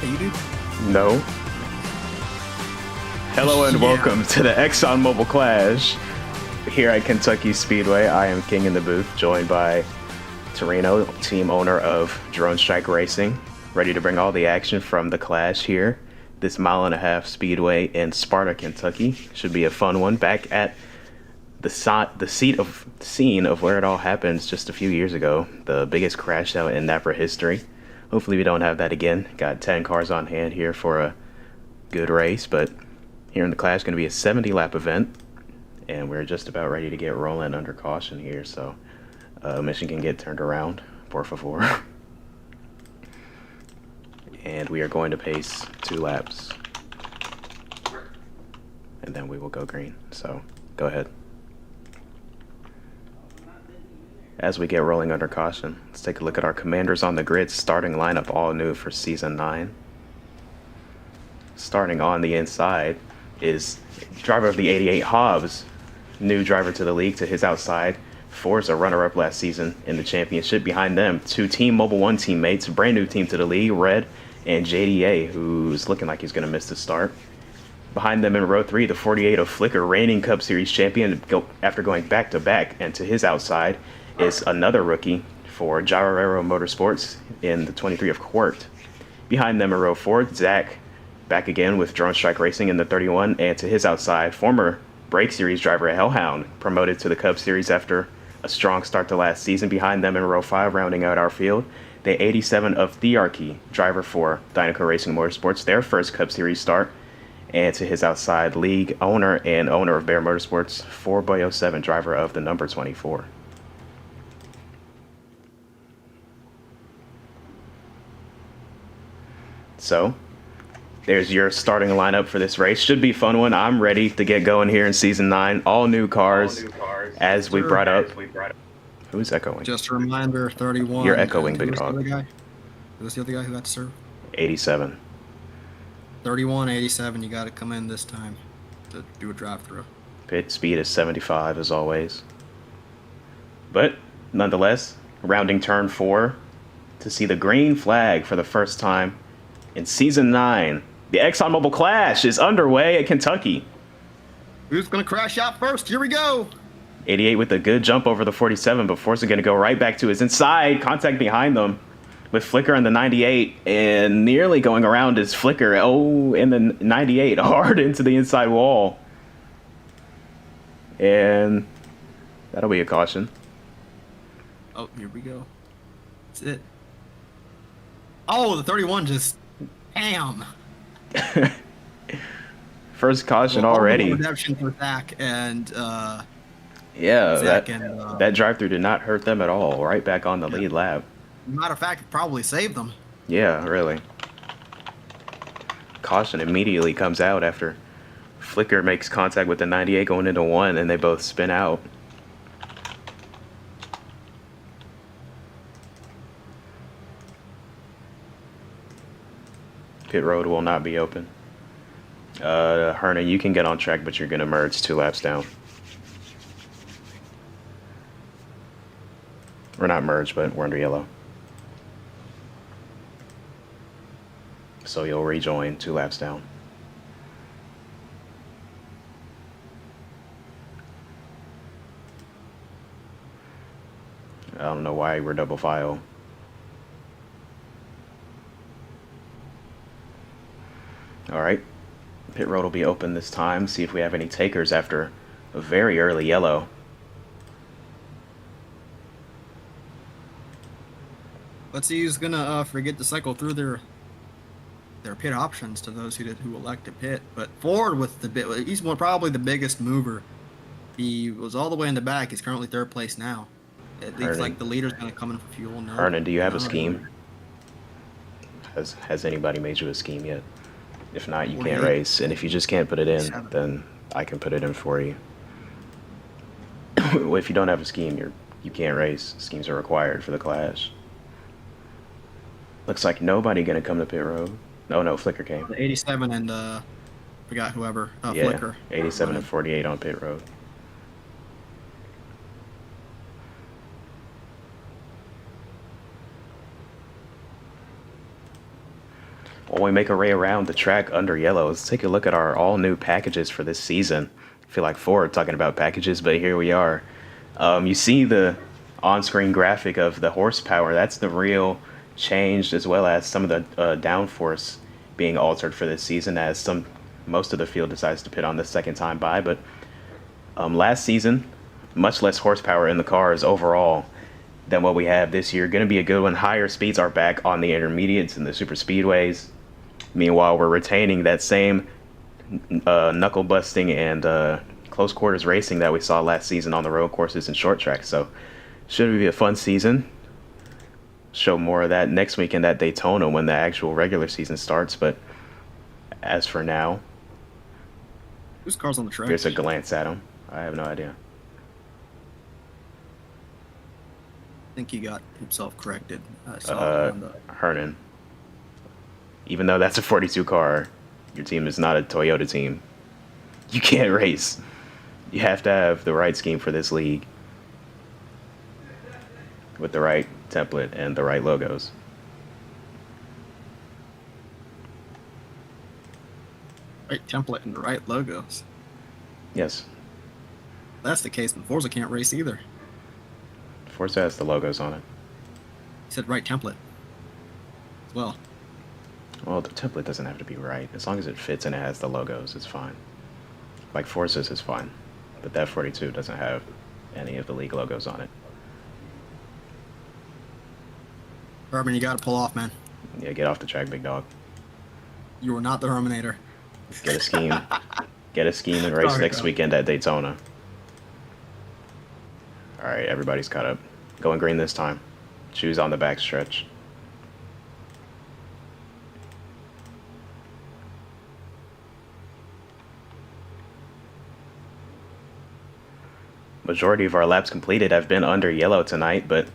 you do? No. Hello and welcome to the Exxon Mobil Clash here at Kentucky Speedway. I am King in the booth, joined by Torino, team owner of Drone Strike Racing, ready to bring all the action from the Clash here. This 1.5-mile speedway in Sparta, Kentucky. Should be a fun one. Back at the scene of where it all happens just a few years ago. The biggest crash out in NAPCS history. Hopefully we don't have that again. Got 10 cars on hand here for a good race, but here in the Clash going to be a 70-lap event, and we're just about ready to get rolling under caution here, so mission can get turned around, por favor. And we are going to pace 2 laps, and then we will go green, so go ahead. As we get rolling under caution, let's take a look at our commanders on the grid. Starting lineup all new for Season 9. Starting on the inside is driver of the 88, Hobbs, new driver to the league. To his outside, Forza, runner-up last season in the championship. Behind them, 2 Team Mobil 1 teammates, brand new team to the league, Red and JDA, who's looking like he's going to miss the start. Behind them in row 3, the 48 of Flicker, reigning Cup Series champion after going back-to-back. And to his outside is another rookie for Gyro Motorsports in the 23 of Quirked. Behind them in row 4, Zach, back again with Drone Strike Racing in the 31. And to his outside, former Brake Series driver Hellhound, promoted to the Cup Series after a strong start to last season. Behind them in row 5, rounding out our field, the 87 of Thearchy, driver for Dynaco Racing Motorsports, their first Cup Series start. And to his outside, league owner and owner of Bear Motorsports, 4Boy07, driver of the number 24. So, there's your starting lineup for this race. Should be a fun one. I'm ready to get going here in Season 9. All new cars, as we brought up. Who's echoing? Just a reminder, 31. You're echoing, big dog. Who's the other guy who got to serve? 87. 31, 87, you got to come in this time to do a drive-through. Pit speed is 75 as always. But, nonetheless, rounding turn 4 to see the green flag for the first time in Season 9. The Exxon Mobil Clash is underway at Kentucky. Who's going to crash out first? Here we go. 88 with a good jump over the 47, but Forza going to go right back to his inside. Contact behind them with Flicker in the 98, and nearly going around is Flicker. Oh, in the 98, hard into the inside wall. And that'll be a caution. Oh, here we go. That's it. Oh, the 31 just... Bam! First caution already. Redemption for Zach and... yeah, Zach that drive-through did not hurt them at all. Right back on the lead lap. Matter of fact, it probably saved them. Yeah, really. Caution immediately comes out after Flicker makes contact with the 98 going into 1, and they both spin out. Pit road will not be open. Hernan, you can get on track, but you're going to merge 2 laps down. We're not merged, but we're under yellow. So you'll rejoin 2 laps down. I don't know why we're double file. All right, pit road will be open this time. See if we have any takers after a very early yellow. Let's see who's gonna forget to cycle through their pit options to those who elect to pit. But Ford with the bit, he's probably the biggest mover. He was all the way in the back. He's currently 3rd place now. It looks like the leader's gonna come in for fuel. No, Hernan, do you have a scheme? Has anybody made you a scheme yet? If not, you can't race. And if you just can't put it in, then I can put it in for you. If you don't have a scheme, you can't race. Schemes are required for the Clash. Looks like nobody gonna come to pit road. Oh no, Flicker came. 87 and forgot whoever. Yeah, Flicker. 87 and 48 on pit road. While we make our way around the track under yellow, let's take a look at our all-new packages for this season. I feel like Ford talking about packages, but here we are. You see the on-screen graphic of the horsepower. That's the real change, as well as some of the downforce being altered for this season, as most of the field decides to pit on the second time by. But last season, much less horsepower in the cars overall than what we have this year. Going to be a good one. Higher speeds are back on the intermediates and the super speedways. Meanwhile, we're retaining that same knuckle busting and close quarters racing that we saw last season on the road courses and short tracks. So should be a fun season. Show more of that next weekend at Daytona when the actual regular season starts. But as for now, whose car's on the track? Here's a glance at him. I have no idea. I think he got himself corrected. I saw Hernan. Even though that's a 42 car, your team is not a Toyota team. You can't race. You have to have the right scheme for this league with the right template and the right logos. Right template and the right logos. Yes. If that's the case, then Forza can't race either. Forza has the logos on it. He said right template as well. Well, the template doesn't have to be right. As long as it fits and it has the logos, it's fine. Like Forza's is fine. But that 42 doesn't have any of the league logos on it. Herman, you gotta pull off, man. Yeah, get off the track, big dog. You are not the Herminator. Get a scheme. Get a scheme and race next weekend at Daytona. All right, everybody's caught up. Going green this time. Choose on the back stretch. Majority of our laps completed have been under yellow tonight, but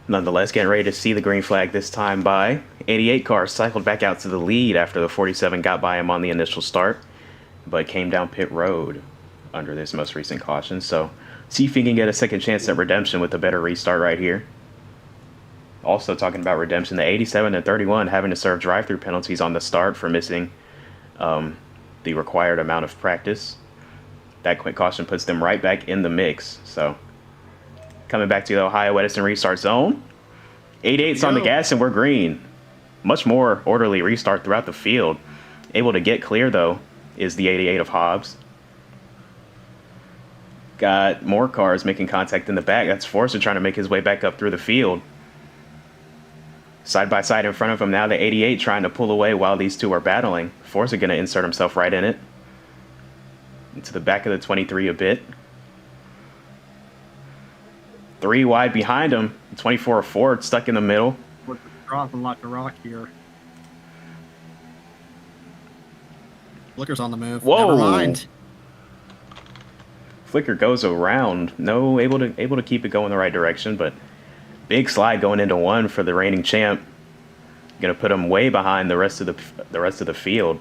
nonetheless getting ready to see the green flag this time by. 88 car cycled back out to the lead after the 47 got by him on the initial start, but came down pit road under this most recent caution. So see if he can get a second chance at redemption with a better restart right here. Also talking about redemption, the 87 and 31 having to serve drive-through penalties on the start for missing the required amount of practice. That quick caution puts them right back in the mix. So coming back to the Ohio Edison restart zone. 88's on the gas and we're green. Much more orderly restart throughout the field. Able to get clear though is the 88 of Hobbs. Got more cars making contact in the back. That's Forza trying to make his way back up through the field. Side by side in front of him now, the 88 trying to pull away while these two are battling. Forza going to insert himself right in it. Into the back of the 23 a bit. 3 wide behind him. 24 of Ford stuck in the middle. We're dropping like a rock here. Flicker's on the move. Whoa. Never mind. Flicker goes around. No, able to keep it going the right direction, but big slide going into one for the reigning champ. Going to put him way behind the rest of the field.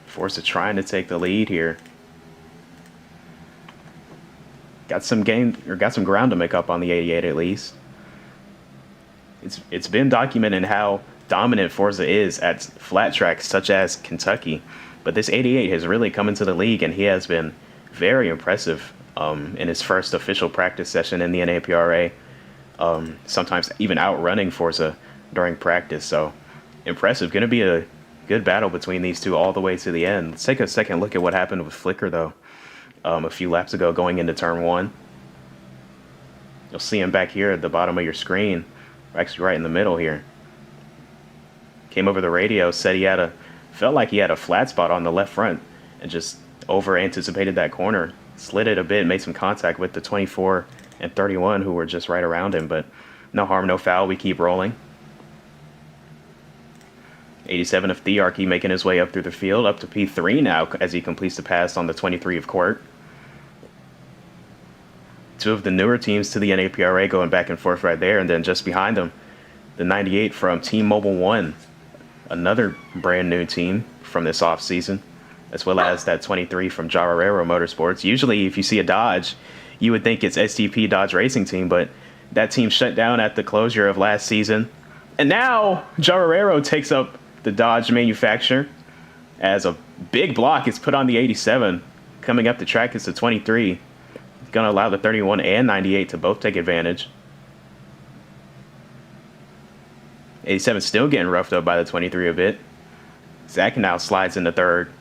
Forza trying to take the lead here. Got some ground to make up on the 88 at least. It's been documented how dominant Forza is at flat tracks such as Kentucky, but this 88 has really come into the league and he has been very impressive in his first official practice session in the NAPRA. Sometimes even outrunning Forza during practice. So impressive. Going to be a good battle between these two all the way to the end. Let's take a second look at what happened with Flicker though. A few laps ago going into turn 1. You'll see him back here at the bottom of your screen. Actually right in the middle here. Came over the radio, said felt like he had a flat spot on the left front and just over anticipated that corner. Slid it a bit, made some contact with the 24 and 31 who were just right around him, but no harm, no foul. We keep rolling. 87 of Thearchy making his way up through the field, up to P3 now as he completes the pass on the 23 of Court. Two of the newer teams to the NAPRA going back and forth right there, and then just behind them, the 98 from Team Mobil 1, another brand new team from this offseason. as well as that 23 from Jarrero Motorsports. Usually, if you see a Dodge, you would think it's STP Dodge Racing Team, but that team shut down at the closure of last season. And now Jarrero takes up the Dodge manufacturer as a big block is put on the 87. Coming up the track is the 23. It's going to allow the 31 and 98 to both take advantage. 87 still getting roughed up by the 23 a bit. Zach now slides into third.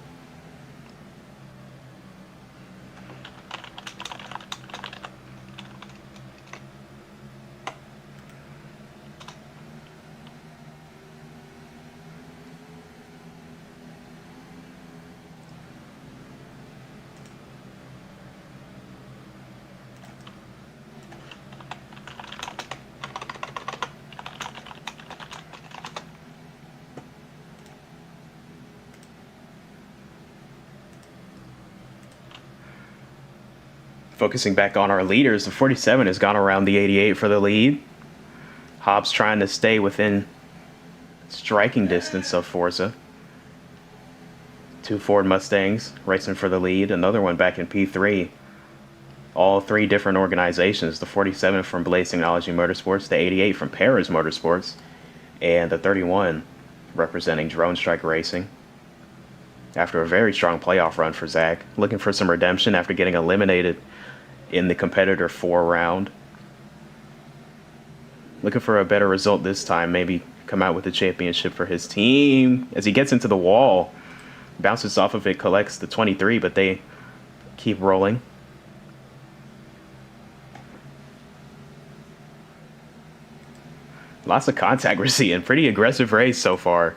Focusing back on our leaders, the 47 has gone around the 88 for the lead. Hobbs trying to stay within striking distance of Forza. 2 Ford Mustangs racing for the lead. Another one back in P3. All 3 different organizations. The 47 from Blaze Technology Motorsports, the 88 from Perez Motorsports, and the 31 representing Drone Strike Racing. After a very strong playoff run for Zach, looking for some redemption after getting eliminated in the competitor 4 round. Looking for a better result this time, maybe come out with the championship for his team. As he gets into the wall, bounces off of it, collects the 23, but they keep rolling. Lots of contact we're seeing. Pretty aggressive race so far.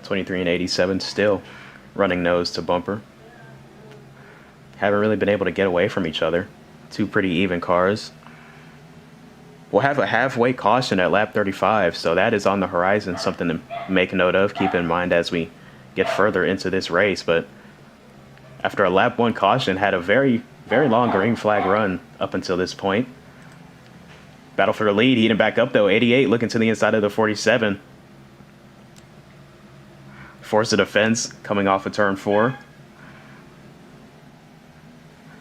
'23 and '87 still running nose to bumper. Haven't really been able to get away from each other. 2 pretty even cars. We'll have a halfway caution at lap 35, so that is on the horizon, something to make note of, keep in mind as we get further into this race. But after a lap 1 caution, had a very, very long green flag run up until this point. Battle for the lead, heating back up though. 88 looking to the inside of the 47. Forza defense coming off of turn 4.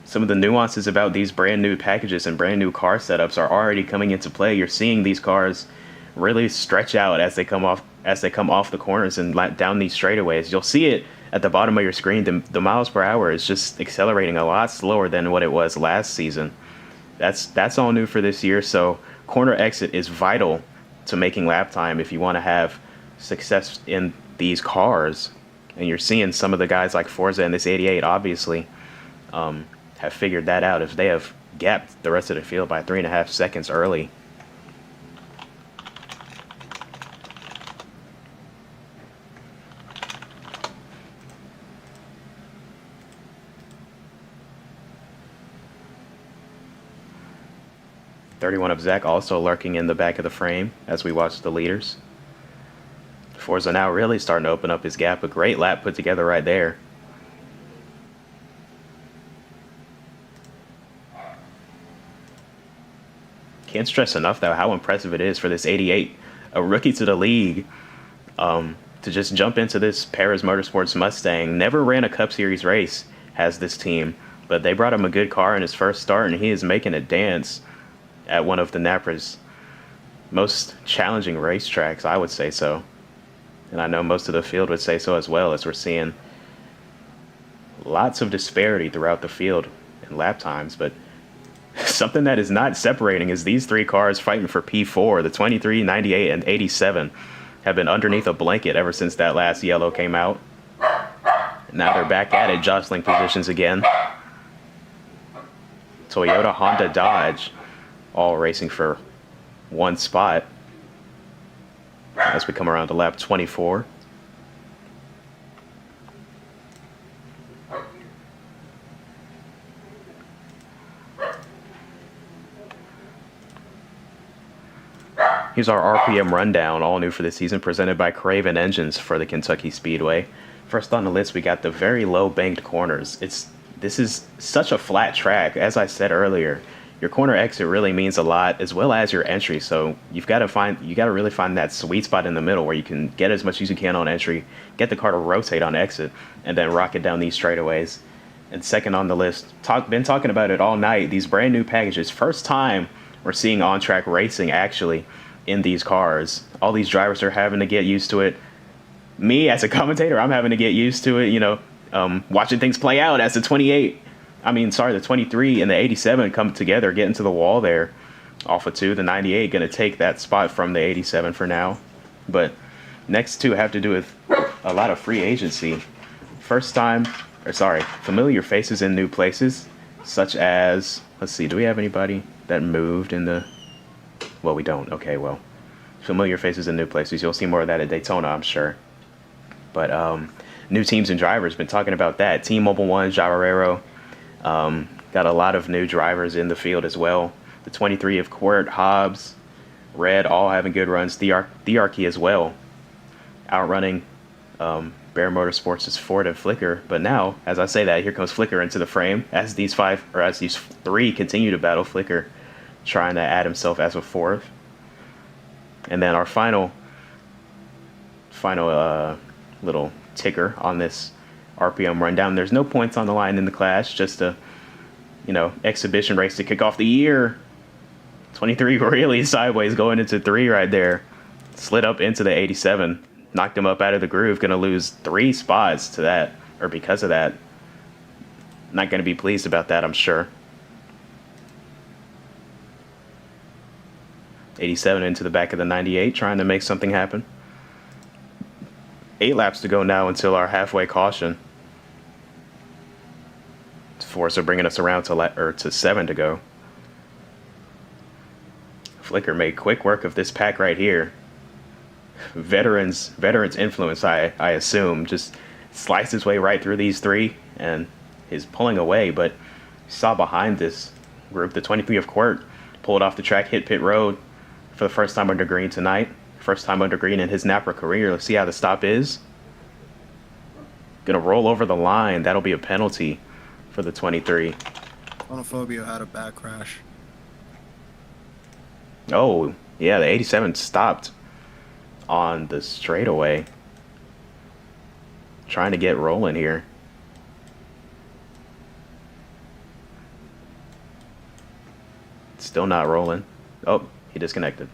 Some of the nuances about these brand new packages and brand new car setups are already coming into play. You're seeing these cars really stretch out as they come off the corners and down these straightaways. You'll see it at the bottom of your screen. The miles per hour is just accelerating a lot slower than what it was last season. That's all new for this year. So corner exit is vital to making lap time if you want to have success in these cars. And you're seeing some of the guys like Forza and this 88 obviously have figured that out, if they have gapped the rest of the field by 3.5 seconds early. '31 of Zach also lurking in the back of the frame as we watch the leaders. Forza now really starting to open up his gap. A great lap put together right there. Can't stress enough, though, how impressive it is for this 88, a rookie to the league, to just jump into this Perez Motorsports Mustang. Never ran a Cup Series race, has this team, but they brought him a good car in his first start, and he is making it dance at one of the NAPCS most challenging racetracks, I would say so. And I know most of the field would say so as well, as we're seeing lots of disparity throughout the field in lap times. But something that is not separating is these 3 cars fighting for P4. The 23, 98, and 87 have been underneath a blanket ever since that last yellow came out. Now they're back at it, jostling positions again. Toyota, Honda, Dodge, all racing for 1 spot as we come around to lap 24. Here's our RPM rundown, all new for this season, presented by Craven Engines for the Kentucky Speedway. First on the list, we got the very low banked corners. This is such a flat track. As I said earlier, your corner exit really means a lot, as well as your entry. So you got to really find that sweet spot in the middle where you can get as much as you can on entry, get the car to rotate on exit, and then rocket down these straightaways. And second on the list, been talking about it all night. These brand new packages, first time we're seeing on-track racing actually in these cars. All these drivers are having to get used to it. Me as a commentator, I'm having to get used to it, watching things play out as the 23 and the 87 come together, get into the wall there off of 2. The 98 going to take that spot from the 87 for now. But next two have to do with a lot of free agency. Familiar faces in new places, such as, let's see, do we have anybody that moved in the... Well, we don't. Okay, well, familiar faces in new places. You'll see more of that at Daytona, I'm sure. But new teams and drivers, been talking about that. Team Mobil 1, Javarero, got a lot of new drivers in the field as well. The 23 of Court, Hobbs, Red, all having good runs. Diarchy as well, outrunning Bear Motorsports' Ford and Flicker. But now, as I say that, here comes Flicker into the frame as these three continue to battle. Flicker trying to add himself as a fourth. And then our final little ticker on this RPM rundown. There's no points on the line in the clash, just a exhibition race to kick off the year. 23 really sideways going into 3 right there. Slid up into the 87, knocked him up out of the groove. Gonna lose 3 spots to that, or because of that. Not gonna be pleased about that, I'm sure. 87 into the back of the 98, trying to make something happen. 8 laps to go now until our halfway caution. Force are bringing us around to 7 to go. Flicker made quick work of this pack right here. Veterans influence, I assume, just sliced his way right through these 3 and is pulling away. But saw behind this group, the 23 of Court pulled off the track, hit pit road for the first time under green tonight. First time under green in his NAPCS career. Let's see how the stop is. Gonna roll over the line. That'll be a penalty for the 23. Phonophobia had a bad crash. Oh, yeah, the 87 stopped on the straightaway. Trying to get rolling here. Still not rolling. Oh, he disconnected.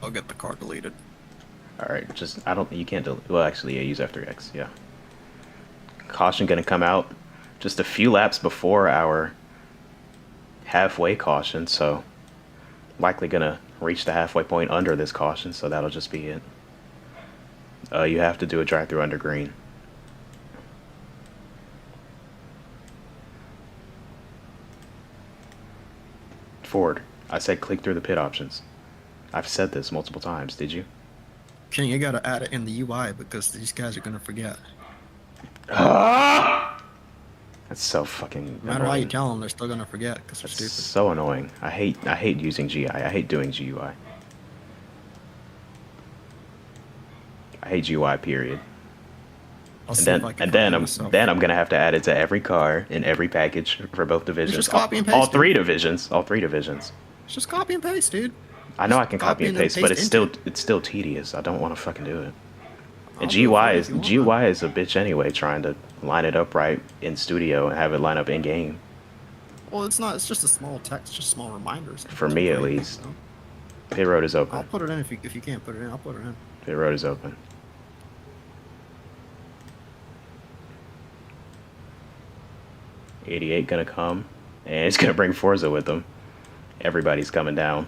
I'll get the car deleted. Alright, you can't delete. Well, actually, yeah, use F3X, yeah. Caution gonna come out just a few laps before our halfway caution, so likely gonna reach the halfway point under this caution, so that'll just be it. You have to do a drive-through under green. Ford, I said click through the pit options. I've said this multiple times, did you? King, you gotta add it in the UI because these guys are gonna forget. That's so fucking No matter how you tell them, they're still gonna forget because they're stupid. So annoying. I hate using GI. I hate doing GUI. I hate GUI, period. Then I'm gonna have to add it to every car in every package for both divisions. Just copy and paste, all 3 divisions. All 3 divisions. It's just copy and paste, dude. I know I can copy and paste, but it's still tedious. I don't want to fucking do it. And GUI is a bitch anyway, trying to line it up right in studio and have it line up in game. Well, it's not. It's just a small text, just small reminders. For me, at least. Pit road is open. I'll put it in if you can't put it in. I'll put it in. Pit road is open. '88 gonna come, and it's gonna bring Forza with them. Everybody's coming down.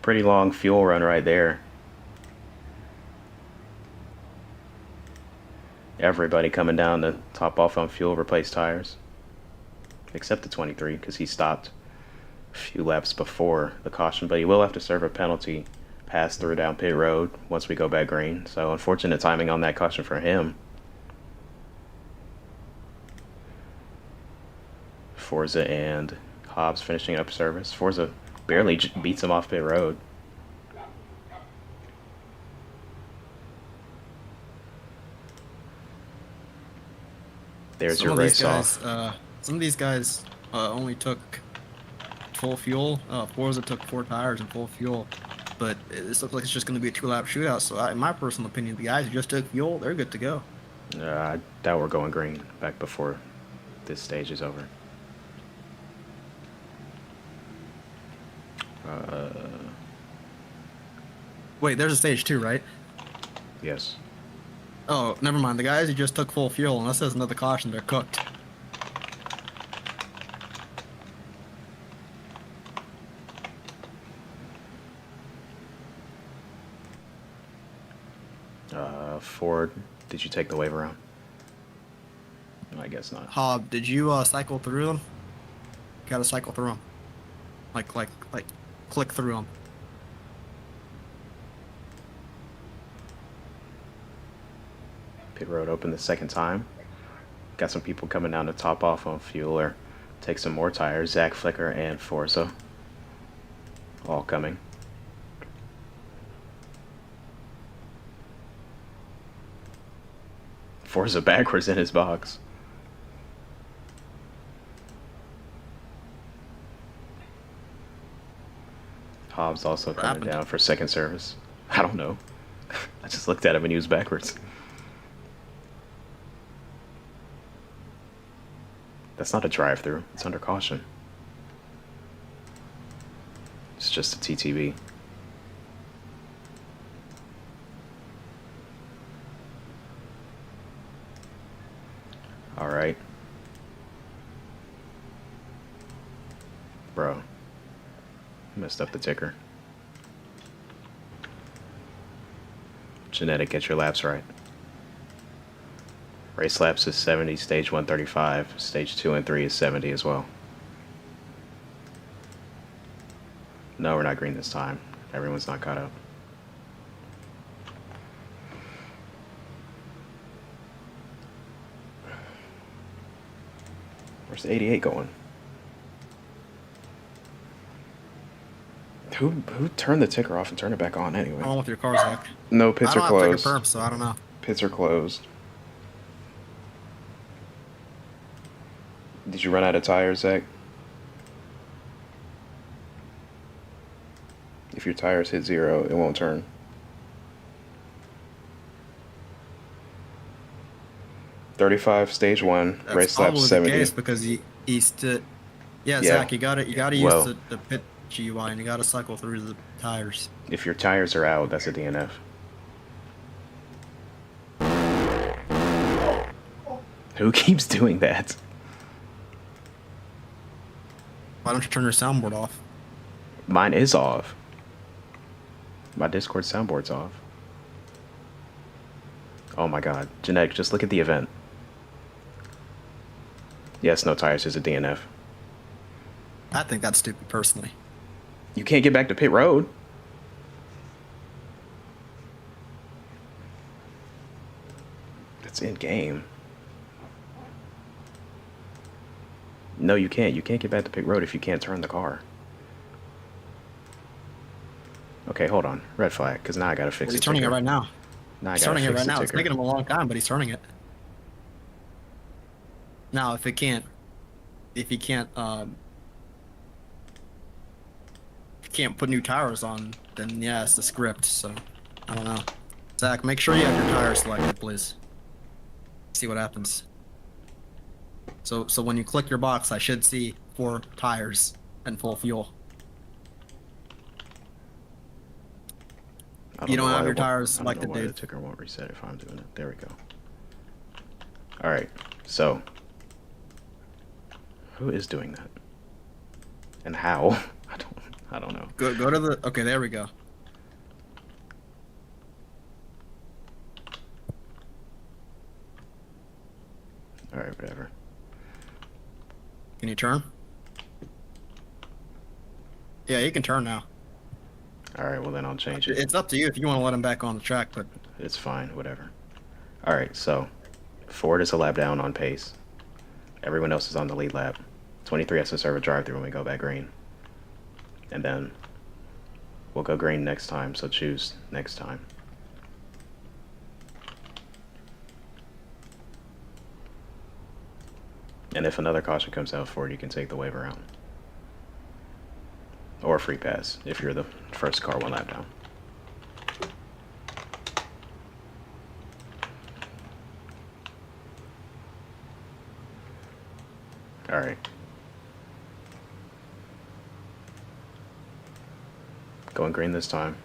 Pretty long fuel run right there. Everybody coming down to top off on fuel, replace tires. Except the 23, because he stopped a few laps before the caution, but he will have to serve a penalty pass through down pit road once we go back green. So unfortunate timing on that caution for him. Forza and Hobbs finishing up service. Forza barely beats him off pit road. There's your race off. Some of these guys only took full fuel. Forza took 4 tires and full fuel. But this looks like it's just going to be a 2-lap shootout. So, in my personal opinion, the guys who just took fuel, they're good to go. I doubt we're going green back before this stage is over. Wait, there's a stage 2, right? Yes. Oh, never mind. The guys who just took full fuel, unless there's another caution, they're cooked. Ford, did you take the wave around? No, I guess not. Hob, did you cycle through them? Gotta cycle through them. Like, click through them. Pit road open the second time. Got some people coming down to top off on fuel or take some more tires. Zach Flicker and Forza all coming. Forza backwards in his box. Hobbs also coming down for second service. I don't know. I just looked at him and he was backwards. That's not a drive-through. It's under caution. It's just a TTB. All right. Bro. Messed up the ticker. Genetic, get your laps right. Race laps is 70, stage 135, stage 2 and 3 is 70 as well. No, we're not green this time. Everyone's not caught up. Where's the 88 going? Who turned the ticker off and turned it back on anyway? I'm on with your car, Zach. No, pits are closed. I don't have ticker perp, so I don't know. Pits are closed. Did you run out of tires, Zach? If your tires hit 0, it won't turn. .35 stage 1, That's race lap 70. The case because he stood. Yeah, Zach, you gotta use the pit GUI and you gotta cycle through the tires. If your tires are out, that's a DNF. Who keeps doing that? Why don't you turn your soundboard off? Mine is off. My Discord soundboard's off. Oh my god. Genetic, just look at the event. Yes, no tires is a DNF. I think that's stupid, personally. You can't get back to pit road. That's in game. No, you can't. You can't get back to pit road if you can't turn the car. Okay, hold on. Red flag, because now I gotta fix it. He's turning it right now. Now He's turning it right now. It's taking him a long time, but he's turning it. Now, if he can't put new tires on, then yeah, it's the script. So I don't know. Zach, make sure you have your tires selected, please. See what happens. So when you click your box, I should see 4 tires and full fuel. You don't have your tires selected, dude. The ticker won't reset if I'm doing it. There we go. All right. So, who is doing that? And how? I don't know. Go to the. Okay, there we go. All right, whatever. Can you turn? Yeah, you can turn now. All right, well then I'll change it. It's up to you if you want to let him back on the track, but it's fine, whatever. All right, so Ford is a lap down on pace. Everyone else is on the lead lap. 23 has to serve a drive-through when we go back green. And then we'll go green next time, so choose next time. And if another caution comes out for it, you can take the wave around. Or free pass if you're the first car one lap down. All right. Going green this time.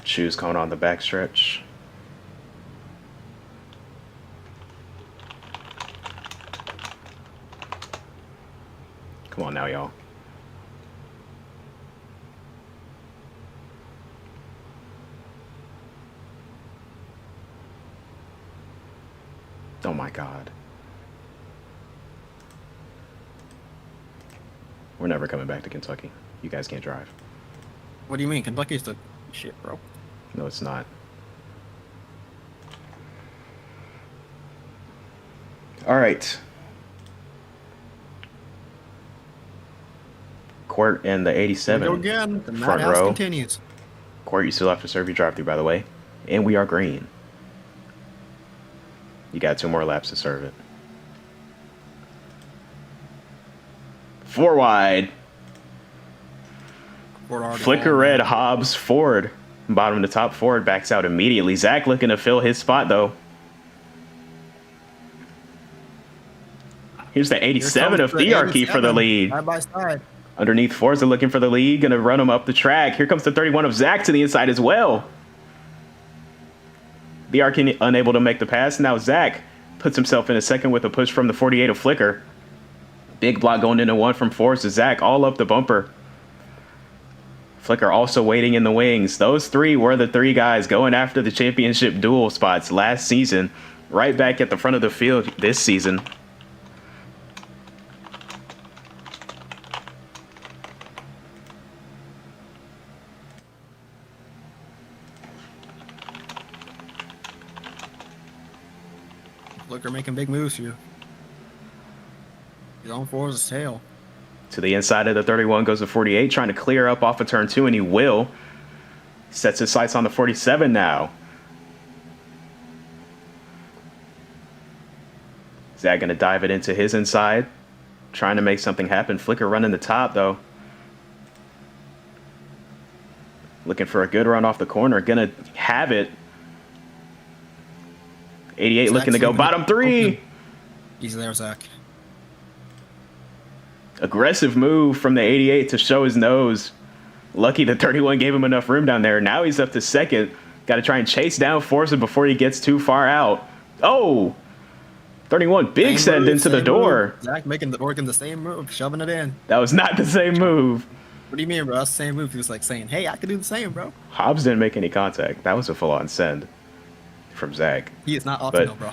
Shoes coming on the back stretch. Come on now, y'all. Oh my God. We're never coming back to Kentucky. You guys can't drive. What do you mean? Kentucky's the shit, bro. No, it's not. All right. Court in the 87. Go again. The front madhouse row. continues. Court, you still have to serve your drive-through, by the way. And we are green. You got 2 more laps to serve it. 4 wide. Flicker red, Hobbs, Ford. Bottom to top, Ford backs out immediately. Zach looking to fill his spot, though. Here's the 87 of Thearchy for the lead. Side by side. Underneath, Forza looking for the lead. Going to run him up the track. Here comes the 31 of Zach to the inside as well. Thearchy unable to make the pass. Now Zach puts himself in a second with a push from the 48 of Flicker. Big block going into 1 from Forza. Zach all up the bumper. Flicker also waiting in the wings. Those 3 were the 3 guys going after the championship duel spots last season. Right back at the front of the field this season. Flicker making big moves here. He's on Forza's tail. To the inside of the 31 goes the 48, trying to clear up off of turn 2, and he will. Sets his sights on the 47 now. Zach going to dive it into his inside, trying to make something happen. Flicker running the top, though. Looking for a good run off the corner. Going to have it. 88 Zach's looking to go bottom 3. He's there, Zach. Aggressive move from the 88 to show his nose. Lucky the 31 gave him enough room down there. Now he's up to second. Got to try and chase down Forza before he gets too far out. Oh! 31 big send into the door. Zach working the same move, shoving it in. That was not the same move. What do you mean, bro? That's the same move. He was like saying, hey, I could do the same, bro. Hobbs didn't make any contact. That was a full-on send from Zach. He is not optional, bro.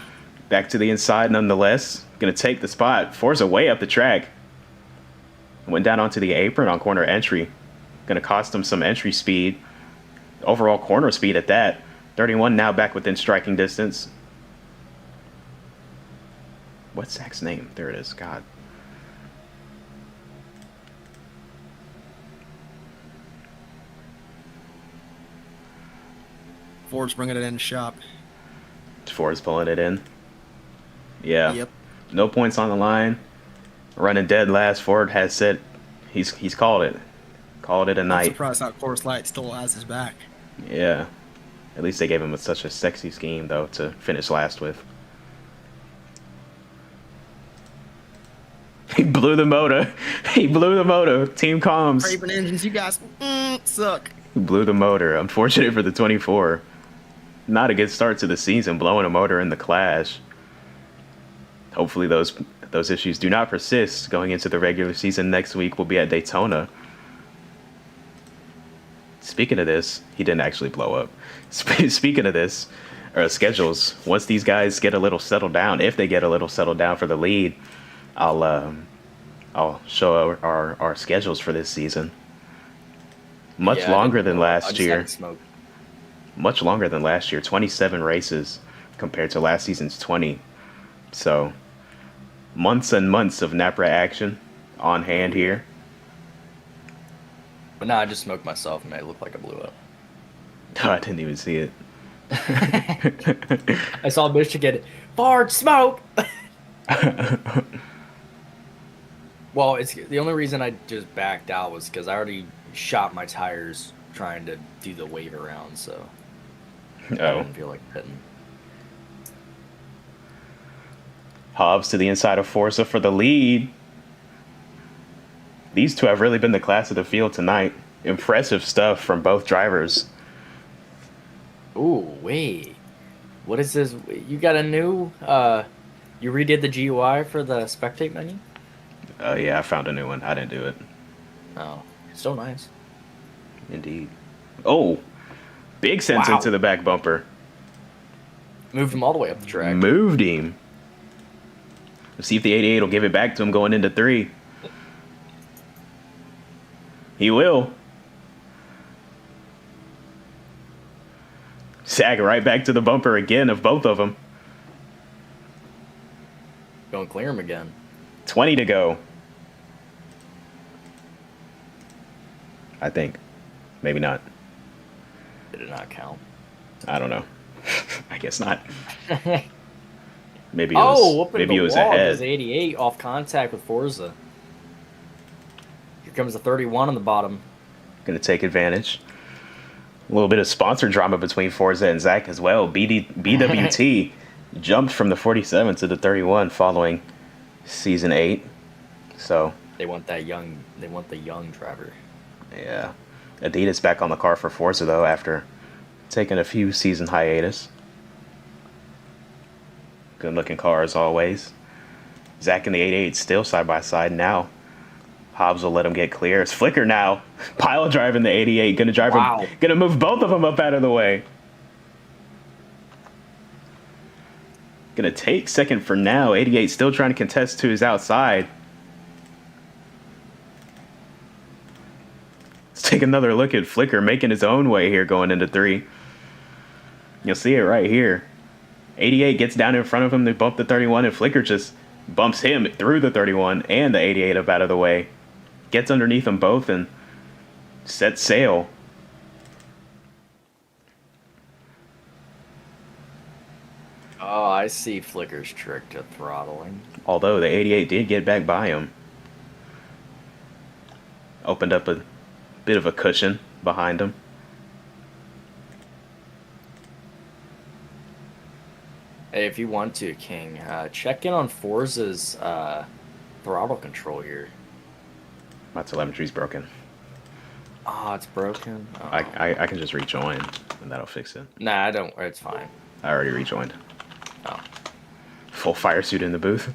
Back to the inside nonetheless. Going to take the spot. Forza way up the track. Went down onto the apron on corner entry. Going to cost him some entry speed. Overall corner speed at that. 31 now back within striking distance. What's Zach's name? There it is. God. Ford's bringing it in the shop. Ford's pulling it in. Yeah. Yep. No points on the line. Running dead last. Ford has said he's called it. Called it a night. I'm surprised how Coors Light still has his back. Yeah. At least they gave him such a sexy scheme, though, to finish last with. He blew the motor. He blew the motor. Team comms. Craven engines, you guys suck. He blew the motor. Unfortunate for the 24. Not a good start to the season, blowing a motor in the Clash. Hopefully those issues do not persist going into the regular season. Next week we'll be at Daytona. Speaking of this, he didn't actually blow up. Speaking of this, schedules, once these guys get a little settled down, if they get a little settled down for the lead, I'll show our schedules for this season. Much longer than last year. Much longer than last year. 27 races compared to last season's 20. So months and months of NAPRA action on hand here. But now I just smoked myself and made it look like I blew up. Oh, I didn't even see it. I saw Michigan fart smoke. Well, it's the only reason I just backed out was because I already shot my tires trying to do the wave around, so I didn't feel like pitting. Hobbs to the inside of Forza for the lead. These two have really been the class of the field tonight. Impressive stuff from both drivers. Ooh, wait. What is this? You got a new, you redid the GUI for the spectate menu? Oh, yeah, I found a new one. I didn't do it. Oh, still nice. Indeed. Oh, big sense into the back bumper. Moved him all the way up the track. Moved him. Let's see if the 88 will give it back to him going into 3. He will. Sag right back to the bumper again of both of them. Going to clear him again. 20 to go. I think. Maybe not. Did it not count? I don't know. I guess not. Maybe it was, maybe it was ahead. 88 off contact with Forza. Here comes the 31 on the bottom. Going to take advantage. A little bit of sponsor drama between Forza and Zach as well. BWT jumped from the 47 to the 31 following season 8. So they want that young. They want the young driver. Yeah. Adidas back on the car for Forza though after taking a few season hiatus. Good looking car as always. Zach and the 88 still side by side now. Hobbs will let him get clear. It's Flicker now. Pile driving the 88. Gonna drive him. Gonna move both of them up out of the way. Gonna take second for now. 88 still trying to contest to his outside. Let's take another look at Flicker making his own way here going into 3. You'll see it right here. 88 gets down in front of him. They bump the 31 and Flicker just bumps him through the 31 and the 88 up out of the way. Gets underneath them both and sets sail. Oh, I see Flicker's trick to throttling. Although the 88 did get back by him. Opened up a bit of a cushion behind him. Hey, if you want to, King, check in on Forza's throttle control here. My telemetry's broken. Oh, it's broken? Oh. I can just rejoin, and that'll fix it. Nah, I don't. It's fine. I already rejoined. Oh. Full fire suit in the booth.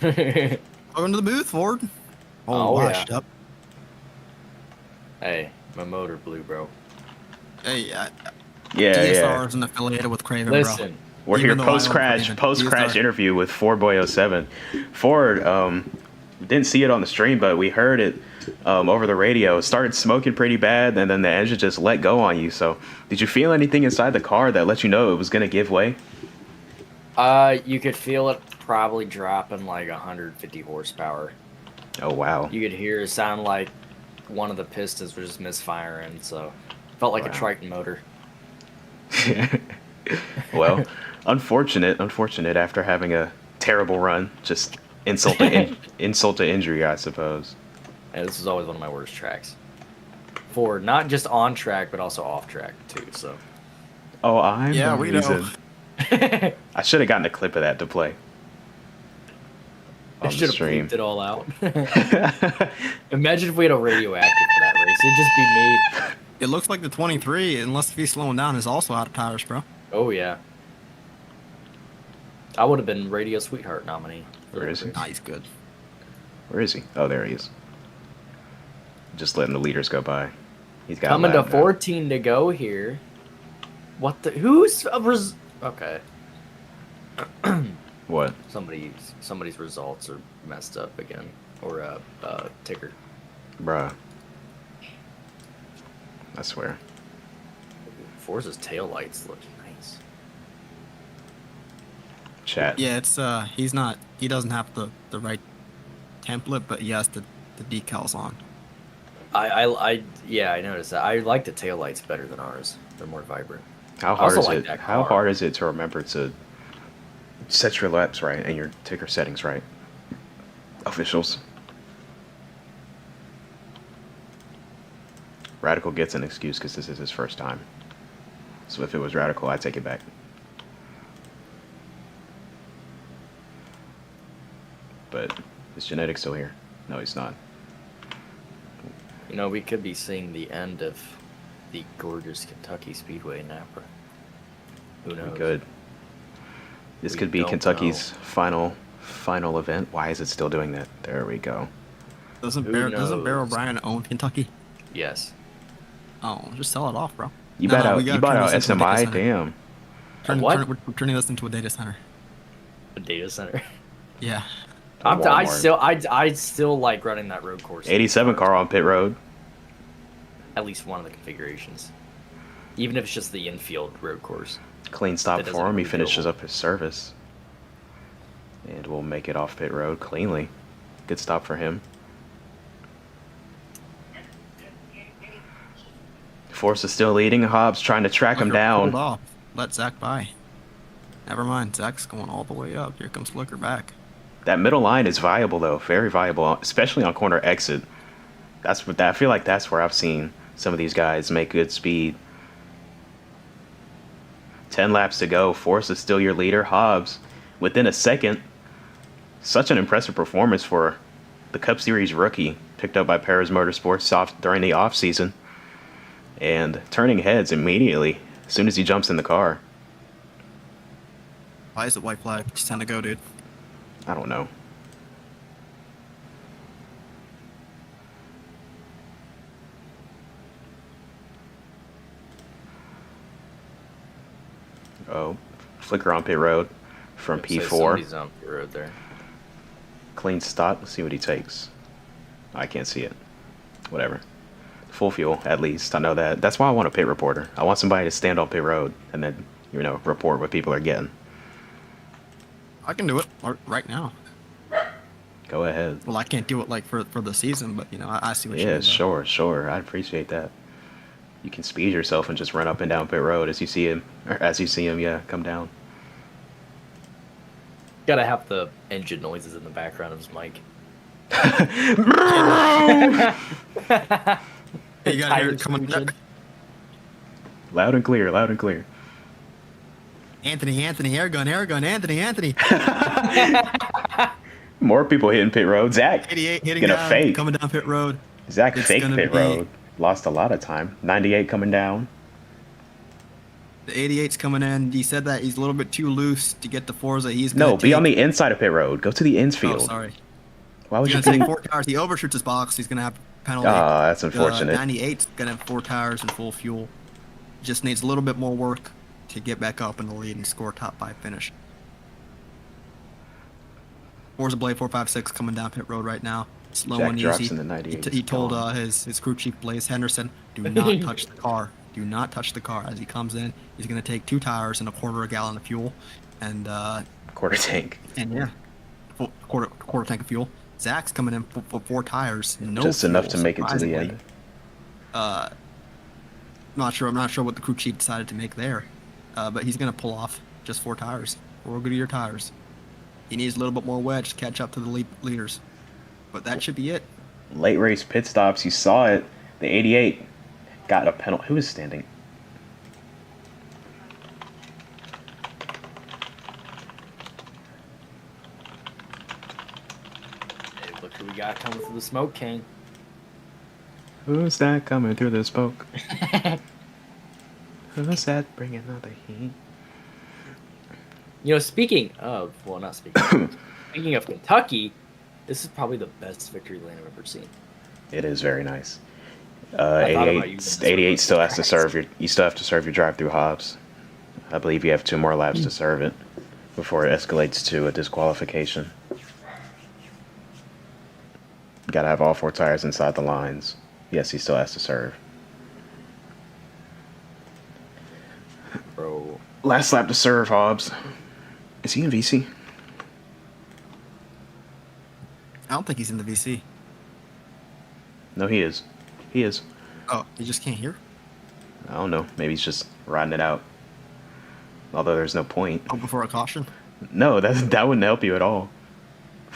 Welcome to the booth, Ford. Oh, washed up. Hey, my motor blew, bro. Hey, DSR isn't affiliated with Craven, Listen. bro. We're here post-crash interview with Fordboy07. Ford, didn't see it on the stream, but we heard it over the radio. It started smoking pretty bad, and then the engine just let go on you. So did you feel anything inside the car that let you know it was going to give way? You could feel it probably dropping like 150 horsepower. Oh, wow. You could hear it sound like one of the pistons was just misfiring, so felt like a Triton motor. Well, unfortunate after having a terrible run. Just insult to injury, I suppose. Yeah, this is always one of my worst tracks. For not just on track, but also off track too. So. Oh, I'm the reason. Know. I should have gotten a clip of that to play. I should have bleeped it all out. Imagine if we had a radioactive for that race. It'd just be me. It looks like the 23, unless if he's slowing down, is also out of tires, bro. Oh, yeah. I would have been Radio Sweetheart nominee. Where is he? Nah, he's good. Where is he? Oh, there he is. Just letting the leaders go by. He's got coming to 14 to go here. What the? Who's okay? What? Somebody's results are messed up again, or ticker. Bruh. I swear. Forza's taillights look nice. Chat. Yeah, it's he's not he doesn't have the right template, but he has the decals on. Yeah, I noticed that. I like the taillights better than ours. They're more vibrant. How I hard also is like it? that How car. hard is it to remember to set your laps right and your ticker settings right? Officials. Radical gets an excuse because this is his first time. So if it was Radical, I'd take it back. But is Genetic still here? No, he's not. You know, we could be seeing the end of the gorgeous Kentucky Speedway in Napa. Who knows? Good. This We could be don't Kentucky's final event. Why is it still doing that? There we go. Doesn't Who Bear knows? O'Brien own Kentucky? Yes. Oh, just sell it off, bro. You No, bought no, out. we You gotta bought turn out this into a data SMI. center. Damn. What? We're turning this into a data center. A data center. Yeah. I Walmart. still like running that road course. 87 car on pit road. At least one of the configurations. Even if it's just the infield road course. Clean stop That doesn't for him. He really finishes feel- up his service. And we'll make it off pit road cleanly. Good stop for him. Force is still leading. Hobbs trying to track him Hold down. off. Let Zach by. Never mind. Zach's going all the way up. Here comes Flicker back. That middle line is viable though, very viable, especially on corner exit. That's what I feel like. That's where I've seen some of these guys make good speed. 10 laps to go. Force is still your leader. Hobbs, within a second. Such an impressive performance for the Cup Series rookie, picked up by Perez Motorsports during the off season, and turning heads immediately as soon as he jumps in the car. Why is it white flag? Just time to go, dude. I don't know. Oh, Flicker on pit road from So P4. somebody's on the road there. Clean stop. Let's see what he takes. I can't see it. Whatever. Full fuel, at least. I know that. That's why I want a pit reporter. I want somebody to stand on pit road and then, report what people are getting. I can do it right now. Go ahead. Well, I can't do it like for the season, but I see what you mean. Yeah, though. sure. I'd appreciate that. You can speed yourself and just run up and down pit road as you see him, yeah, come down. Gotta have the engine noises in the background of his mic. Hey, you gotta hear it coming up. Loud and clear, loud and clear. Anthony, air gun, Anthony. More people hitting pit road. Zach 88 hitting gonna down, fake. coming down pit road. Zach It's fake gonna pit be- road. Lost a lot of time. 98 coming down. The 88's coming in. He said that he's a little bit too loose to get the Forza. He's gonna No, be on the inside of pit road. Go to the infield. Oh, sorry. Why would He's you gonna think? take 4 tires. He overshoots his box. He's gonna have penalty. Oh, that's unfortunate. 98's gonna have 4 tires and full fuel. Just needs a little bit more work to get back up in the lead and score top 5 finish. Forza Blade 456 coming down pit road right now. Slow Jack and drops easy. in the 98. He told his crew chief Blaze Henderson, "Do not touch the car. Do not touch the car." As he comes in, he's gonna take 2 tires and a quarter a gallon of fuel, and Quarter tank. yeah, quarter tank of fuel. Zach's coming in for 4 tires, no Just fuel, enough to make it to the surprisingly. end. I'm not sure what the crew chief decided to make there, but he's gonna pull off just 4 tires, 4 Goodyear tires. He needs a little bit more wedge to catch up to the leaders, but that should be it. Late race pit stops. You saw it. The 88 got a penalty. Who was standing? Hey, look who we got coming through the smoke, King. Who's that coming through the smoke? Who's that bringing another heat? You know, speaking of Kentucky, this is probably the best victory lane I've ever seen. It is very nice. I thought about 88, using this 88 for still has to practice. serve you still have to serve your drive-through Hobbs. I believe you have 2 more laps to serve it before it escalates to a disqualification. Got to have all 4 tires inside the lines. Yes, he still has to serve. Bro. Last lap to serve, Hobbs. Is he in VC? think he's in the VC. No, he is. He is. Oh, he just can't hear? I don't know. Maybe he's just riding it out. Although there's no point. Oh, before a caution? No, that wouldn't help you at all.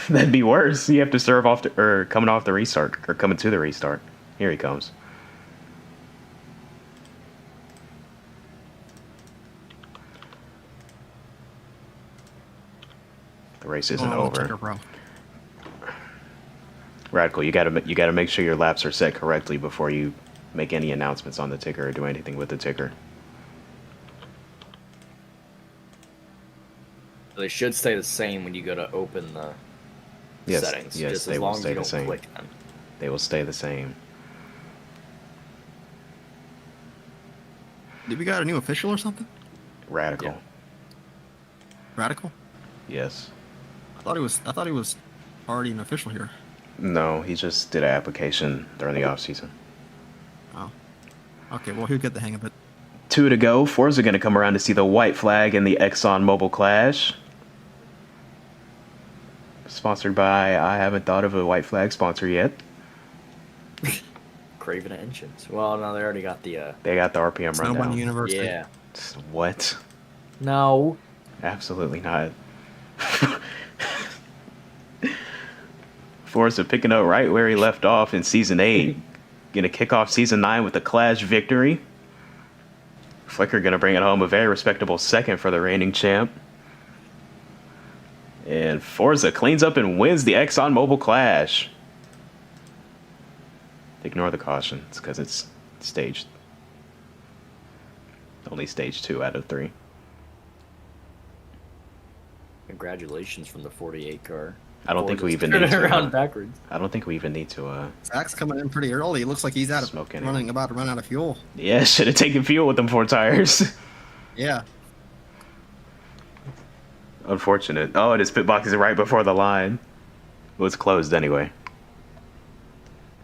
That'd be worse. You have to serve off or coming off the restart or coming to the restart. Here he comes. The race isn't over. Ticker, bro. Radical, you gotta make sure your laps are set correctly before you make any announcements on the ticker or do anything with the ticker. They should stay the same when you go to open the settings. Yes, just they as will long stay as you the don't same. click them. They will stay the same. Did we got a new official or something? Radical. Yeah. Radical? Yes. I thought he was already an official here. No, he just did an application during the off season. Oh. Okay, well he'll get the hang of it. 2 to go. Forza going to come around to see the white flag in the Exxon Mobil clash. Sponsored by, I haven't thought of a white flag sponsor yet. Craven Engines. Well, no, they already got the. They got the RPM Snowbound rundown. University. Yeah. What? No. Absolutely not. Forza picking up right where he left off in Season 8. Going to kick off Season 9 with the Clash victory. Flicker going to bring it home a very respectable second for the reigning champ. And Forza cleans up and wins the Exxon Mobil Clash. Ignore the caution. It's because it's staged. Only stage 2 out of 3. Congratulations from the 48 car. I don't think we even Turn need it to. around backwards. I don't think we even need to. Zach's coming in pretty early. It looks like he's about to run out of fuel. Yeah, should have taken fuel with them 4 tires. Yeah. Unfortunate. Oh, and his pit box is right before the line. Well, it's closed anyway.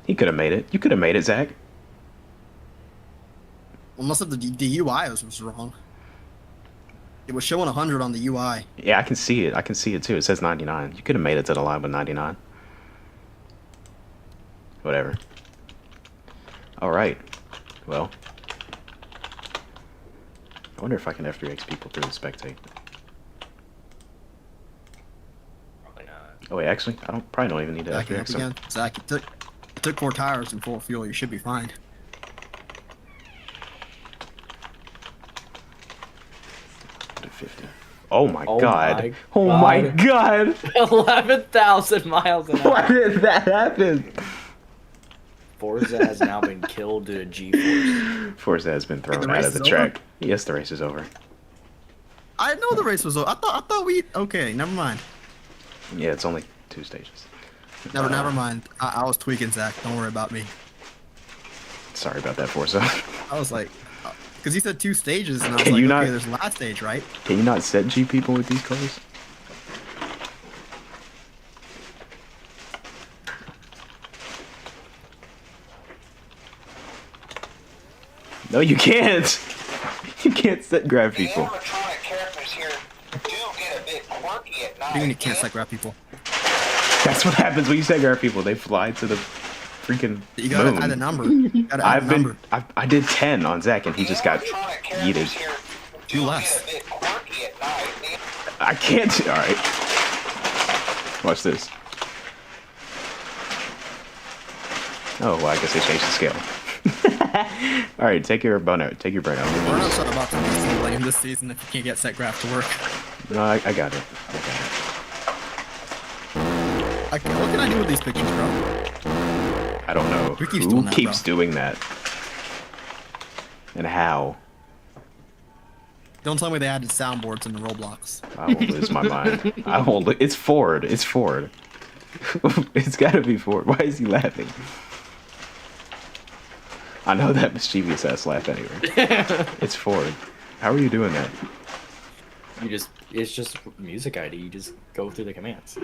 He could have made it. You could have made it, Zach. Unless the UI was wrong. It was showing 100 on the UI. Yeah, I can see it. I can see it too. It says 99. You could have made it to the line with 99. Whatever. All right. Well, I wonder if I can F3X people through the spectate. Probably not. Oh wait, actually, probably don't even need to Zach, F3X them. again. Zach, it took 4 tires and full fuel. You should be fine. To 50. Oh my Oh god. my Oh my god. 11,000 miles an hour. Why did that happen? Forza has now been killed due to G-force. Forza has been thrown the out race of the is track. over? Yes, the race is over. I know the race was over. I thought we. Okay, never mind. Yeah, it's only 2 stages. Never mind. I was tweaking, Zach. Don't worry about me. Sorry about that, Forza. I was like, because he said 2 stages, and I was Can like, you okay, not- there's the last stage, right? Can you not set G people with these cars? No, you can't. You can't set grab The people. animatronic characters here do get a bit quirky at night. You can't set grab people. That's what happens when you set grab people. They fly to the freaking You gotta moon. add a number. You gotta add a number. I did 10 on Zach and he just got Animatronic characters yeeted. here Do do less. get a bit quirky at night. I can't. All right. Watch this. Oh, well, I guess they changed the scale. All right, take your burnout. Take your burnout. We're not sure about the lane this season if you can't get set graph to work. No, I got it. What can I do with these pictures, bro? I don't know. Who keeps Who doing that, keeps bro? doing that? And how? Don't tell me they added soundboards in the Roblox. I will lose my mind. I will. It's Ford. It's Ford. It's gotta be Ford. Why is he laughing? I know that mischievous ass laugh anyway. It's Ford. How are you doing that? It's just music ID. You just go through the commands.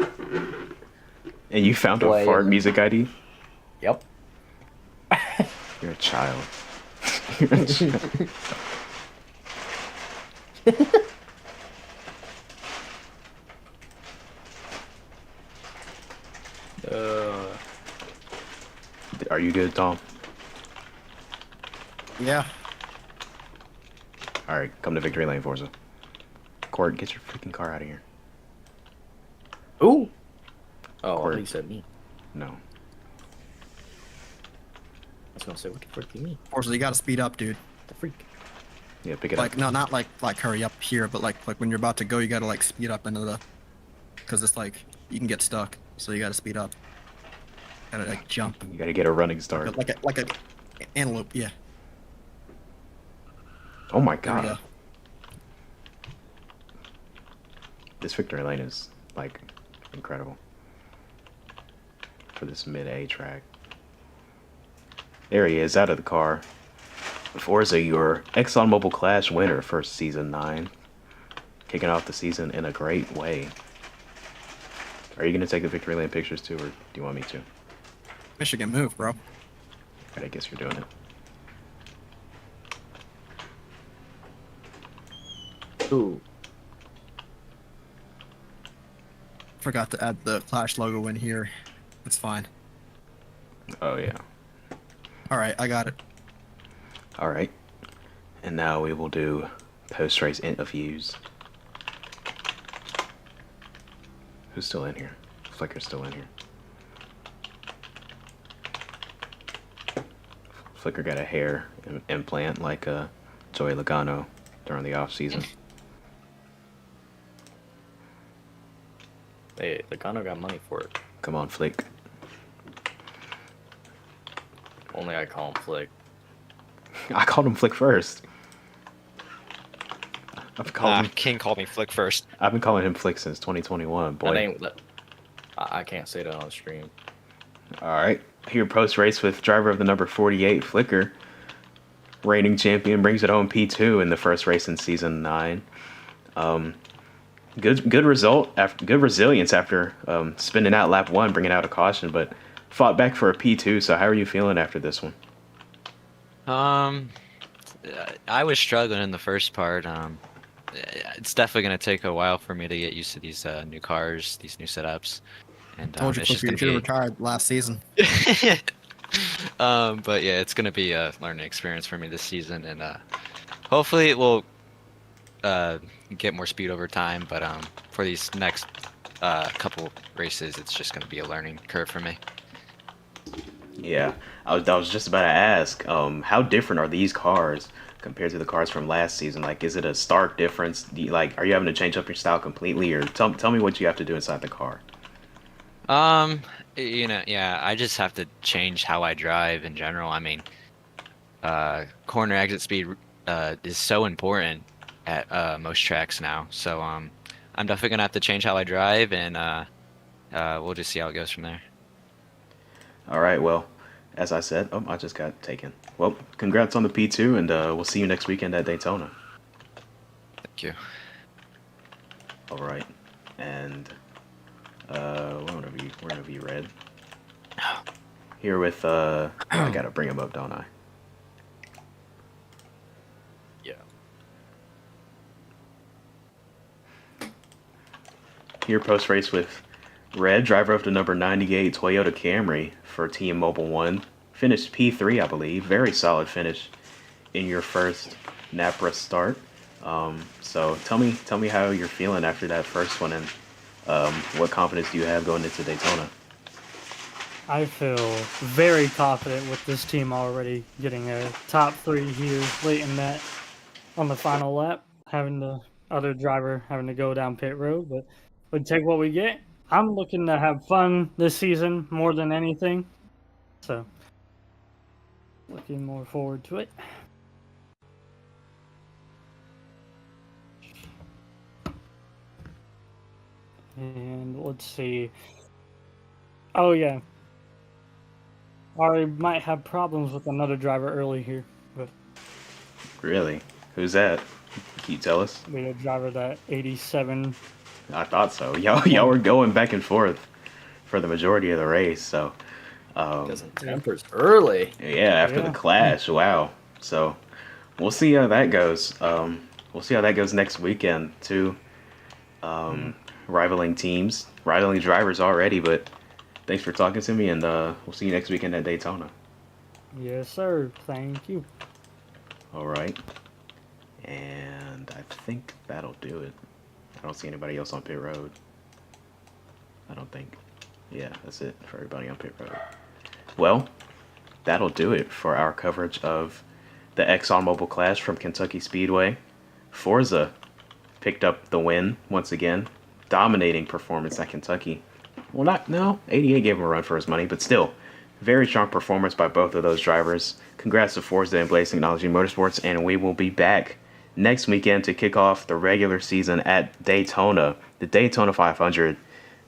And you found a Play. fart music ID? Yep. You're a child. You're a child. Are you good, Tom? Yeah. All right, come to victory lane, Forza. Court, get your freaking car out of here. Ooh. Oh, Court. he said me. No. I was gonna say, what the frick do you mean? Forza, you gotta speed up, dude. The freak. Yeah, pick it Like, up. no, not like hurry up here, but like when you're about to go, you gotta like speed up into the, because it's like you can get stuck, so you gotta speed up. Gotta like jump. You gotta get a running start. Like a antelope, yeah. Oh my There we god. go. This victory lane is, like, incredible. For this mid-A track. There he is, out of the car. Forza, your Exxon Mobil Clash winner for Season 9. Kicking off the season in a great way. Are you going to take the victory lane pictures too, or do you want me to? Michigan move, bro. I guess you're doing it. Ooh. Forgot to add the Clash logo in here. It's fine. Oh, yeah. Alright, I got it. Alright. And now we will do post-race interviews. Who's still in here? Flicker's still in here. Flicker got a hair implant like Joey Logano during the off-season. Hey, Logano got money for it. Come on, Flick. Only I call him Flick. I called him Flick first. King called me Flick first. I've been calling him Flick since 2021, boy. That ain't. I can't say that on stream. Alright, here post-race with driver of the number 48, Flicker. Reigning champion, brings it home P2 in the first race in Season 9. Good result, after good resilience after spinning out lap 1, bringing out a caution, but fought back for a P2, so how are you feeling after this one? I was struggling in the first part. It's definitely going to take a while for me to get used to these new cars, these new setups. And Told you, it's just Flicker, you going should have to retired last season. be... but yeah, it's going to be a learning experience for me this season, and hopefully it will get more speed over time. But for these next couple races, it's just going to be a learning curve for me. Yeah, I was just about to ask, how different are these cars compared to the cars from last season? Like, is it a stark difference? Are you having to change up your style completely, or tell me what you have to do inside the car? Yeah, I just have to change how I drive in general. I mean, corner exit speed is so important at most tracks now. So I'm definitely gonna have to change how I drive, and we'll just see how it goes from there. All right, well, as I said, I just got taken. Well, congrats on the P2, and we'll see you next weekend at Daytona. Thank you. All right, and whenever you read. Here with I gotta bring him up, don't I? Yeah. Here post race with Red, driver of the number 98 Toyota Camry for Team Mobil 1. Finished P3, I believe. Very solid finish in your first NAPCS start. So tell me how you're feeling after that first one, and what confidence do you have going into Daytona? I feel very confident with this team already getting a top 3 here late in that on the final lap, having the other driver having to go down pit road, but we take what we get. I'm looking to have fun this season more than anything, so looking more forward to it. And let's see. Oh yeah, I might have problems with another driver early here, but Really? Who's that? Can you tell us? the driver that 87. I thought so. Y'all were going back and forth for the majority of the race, so Doesn't tempers early. yeah, after the clash, wow. So we'll see how that goes. We'll see how that goes next weekend too. Rivaling teams, rivaling drivers already, but thanks for talking to me, and we'll see you next weekend at Daytona. Yes, sir. Thank you. All right. And I think that'll do it. I don't see anybody else on pit road. I don't think. Yeah, that's it for everybody on pit road. Well, that'll do it for our coverage of the Exxon Mobil Clash from Kentucky Speedway. Forza picked up the win once again. Dominating performance at Kentucky. Well, 88 gave him a run for his money, but still, very strong performance by both of those drivers. Congrats to Forza and Blaze Technology Motorsports, and we will be back next weekend to kick off the regular season at Daytona, the Daytona 500,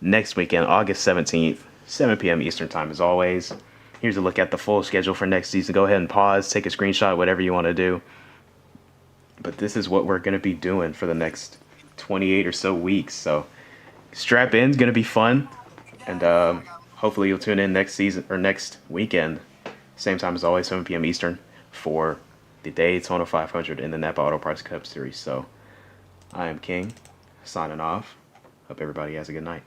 next weekend, August 17th, 7 p.m. Eastern Time as always. Here's a look at the full schedule for next season. Go ahead and pause, take a screenshot, whatever you want to do. But this is what we're going to be doing for the next 28 or so weeks. So strap in, it's going to be fun. And hopefully you'll tune in next season or next weekend, same time as always, 7 p.m. Eastern, for the Daytona 500 in the Napa Auto Parts Cup Series. So I am King, signing off. Hope everybody has a good night.